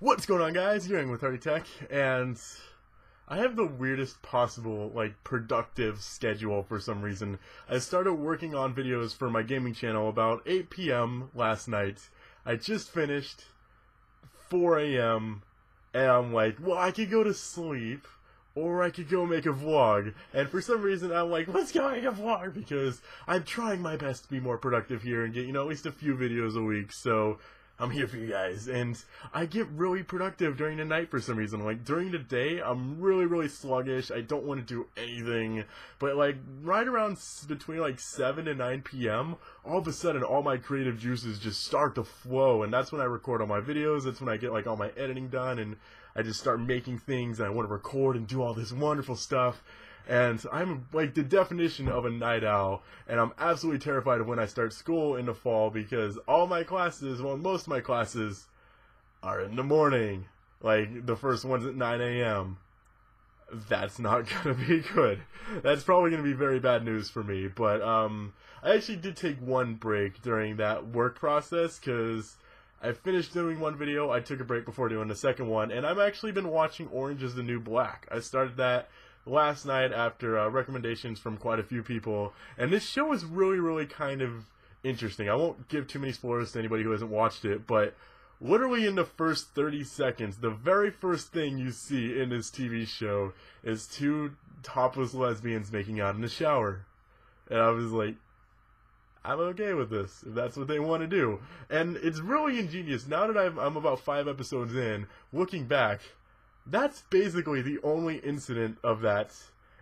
What's going on, guys? You're in with Logitech, and I have the weirdest possible, productive schedule for some reason. I started working on videos for my gaming channel about 8 p.m. last night. I just finished 4 a.m., and I'm like, well, I could go to sleep, or I could go make a vlog. And for some reason, I'm like, let's go make a vlog, because I'm trying my best to be more productive here and get, at least a few videos a week, so I'm here for you guys, and I get really productive during the night for some reason. Like, during the day, I'm really sluggish. I don't want to do anything, but, right around between, 7 to 9 p.m., all of a sudden, all my creative juices just start to flow, and that's when I record all my videos. That's when I get, all my editing done, and I just start making things, and I want to record and do all this wonderful stuff. And I'm the definition of a night owl, and I'm absolutely terrified of when I start school in the fall, because all my classes, well, most of my classes are in the morning. The first one's at 9 a.m. That's not gonna be good. That's probably gonna be very bad news for me, but I actually did take one break during that work process, because I finished doing one video, I took a break before doing the second one, and I've actually been watching Orange is the New Black. I started that last night after recommendations from quite a few people, and this show is really kind of interesting. I won't give too many spoilers to anybody who hasn't watched it, but literally in the first 30 seconds, the very first thing you see in this TV show is two topless lesbians making out in the shower. And I was like, I'm okay with this, if that's what they want to do. And it's really ingenious. Now that I'm about 5 episodes in, looking back, that's basically the only incident of that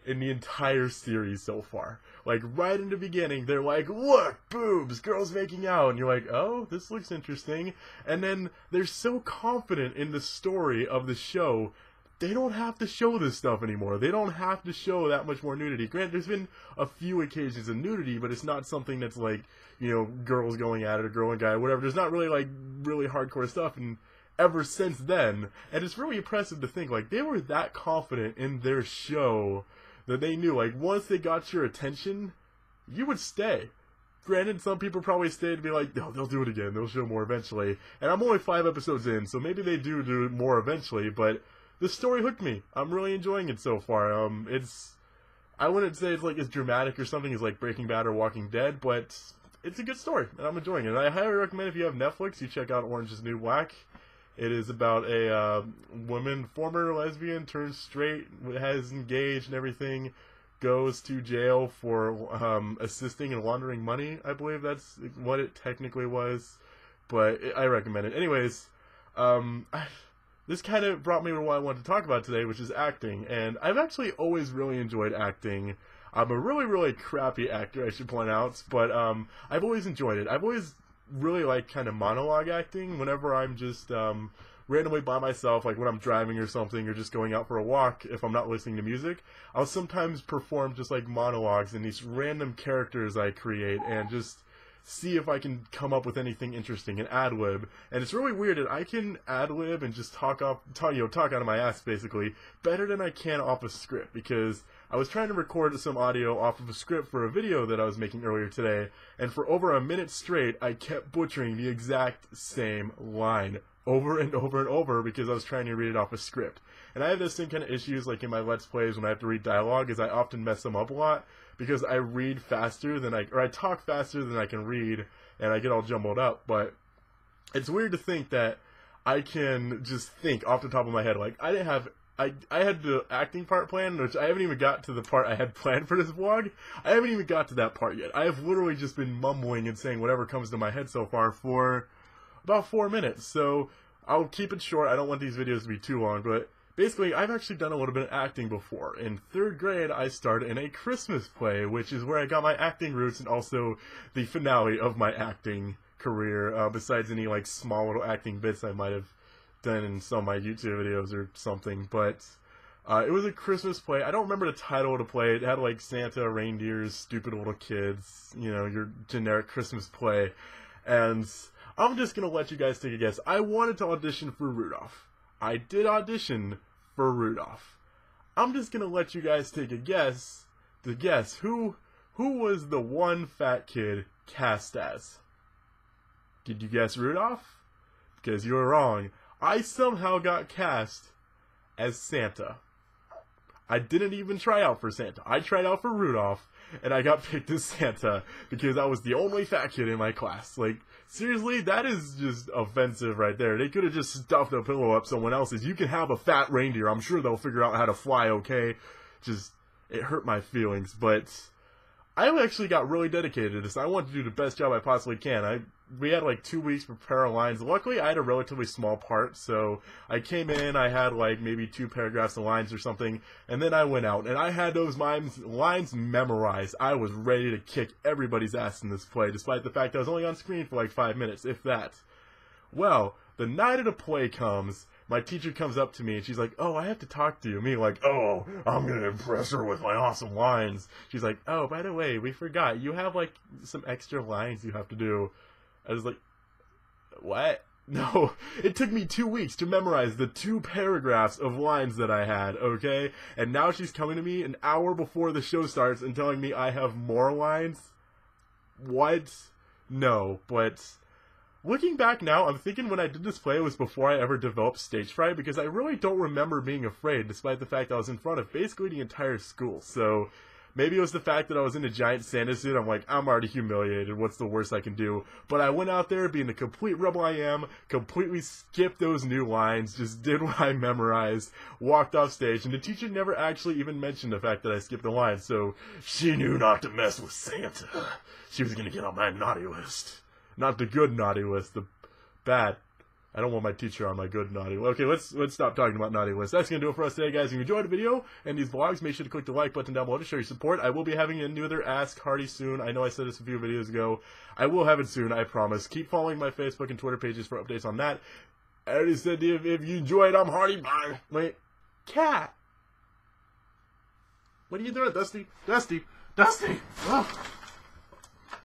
in the entire series so far. Right in the beginning, they're like, look, boobs, girls making out, and you're like, oh, this looks interesting. And then they're so confident in the story of the show, they don't have to show this stuff anymore. They don't have to show that much more nudity. Granted, there's been a few occasions of nudity, but it's not something that's girls going at it, or girl and guy, or whatever. There's not really, really hardcore stuff, and ever since then, and it's really impressive to think, they were that confident in their show that they knew, once they got your attention, you would stay. Granted, some people probably stay to be like, no, they'll do it again, they'll show more eventually, and I'm only 5 episodes in, so maybe they do it more eventually, but the story hooked me. I'm really enjoying it so far. I wouldn't say it's as dramatic or something as Breaking Bad or Walking Dead, but it's a good story, and I'm enjoying it. And I highly recommend, if you have Netflix, you check out Orange is the New Black. It is about a woman, former lesbian, turned straight, has engaged and everything, goes to jail for assisting in laundering money. I believe that's what it technically was, but I recommend it. Anyways, this kind of brought me to what I wanted to talk about today, which is acting. And I've actually always really enjoyed acting. I'm a really crappy actor, I should point out, but I've always enjoyed it. I've always really like kind of monologue acting whenever I'm just randomly by myself, when I'm driving or something, or just going out for a walk. If I'm not listening to music, I'll sometimes perform just monologues and these random characters I create, and just see if I can come up with anything interesting and ad-lib. And it's really weird that I can ad-lib and just talk out of my ass, basically, better than I can off a script, because I was trying to record some audio off of a script for a video that I was making earlier today, and for over a minute straight, I kept butchering the exact same line over and over and over, because I was trying to read it off a script. And I have the same kind of issues in my Let's Plays when I have to read dialogue, is I often mess them up a lot, because I read faster than I talk faster than I can read, and I get all jumbled up. But it's weird to think that I can just think off the top of my head. I had the acting part planned, which I haven't even got to the part I had planned for this vlog. I haven't even got to that part yet. I have literally just been mumbling and saying whatever comes to my head so far for about 4 minutes. So I'll keep it short. I don't want these videos to be too long, but basically, I've actually done a little bit of acting before. In 3rd grade, I started in a Christmas play, which is where I got my acting roots, and also the finale of my acting career, besides any small little acting bits I might have done in some of my YouTube videos or something. But it was a Christmas play. I don't remember the title of the play. It had Santa, reindeers, stupid little kids, your generic Christmas play. And I'm just gonna let you guys take a guess. I wanted to audition for Rudolph. I did audition for Rudolph. I'm just gonna let you guys take a guess to guess who was the one fat kid cast as. Did you guess Rudolph? Because you were wrong. I somehow got cast as Santa. I didn't even try out for Santa. I tried out for Rudolph, and I got picked as Santa because I was the only fat kid in my class. Like, seriously, that is just offensive right there. They could have just stuffed a pillow up someone else's. You can have a fat reindeer. I'm sure they'll figure out how to fly okay. Just, it hurt my feelings, but I actually got really dedicated to this. I wanted to do the best job I possibly can. We had like 2 weeks to prepare our lines. Luckily, I had a relatively small part, so I came in, I had like maybe 2 paragraphs of lines or something, and then I went out, and I had those lines memorized. I was ready to kick everybody's ass in this play, despite the fact I was only on screen for like 5 minutes, if that. Well, the night of the play comes, my teacher comes up to me, and she's like, oh, I have to talk to you. Me like, oh, I'm going to impress her with my awesome lines. She's like, oh, by the way, we forgot. You have like some extra lines you have to do. I was like, what? No, it took me 2 weeks to memorize the 2 paragraphs of lines that I had, okay? And now she's coming to me an hour before the show starts and telling me I have more lines? What? No, but looking back now, I'm thinking when I did this play, it was before I ever developed stage fright, because I really don't remember being afraid, despite the fact I was in front of basically the entire school. So maybe it was the fact that I was in a giant Santa suit. I'm like, I'm already humiliated. What's the worst I can do? But I went out there being the complete rebel I am, completely skipped those new lines, just did what I memorized, walked off stage, and the teacher never actually even mentioned the fact that I skipped the lines, so she knew not to mess with Santa. She was going to get on my naughty list. Not the good naughty list, the bad. I don't want my teacher on my good naughty list. Okay, let's stop talking about naughty lists. That's going to do it for us today, guys. If you enjoyed the video and these vlogs, make sure to click the like button down below to show your support. I will be having another Ask Hardy soon. I know I said this a few videos ago. I will have it soon, I promise. Keep following my Facebook and Twitter pages for updates on that. I already said if you enjoyed, I'm Hardy. Bye. Wait. Cat. What are you doing, Dusty? Dusty. Dusty. Oh.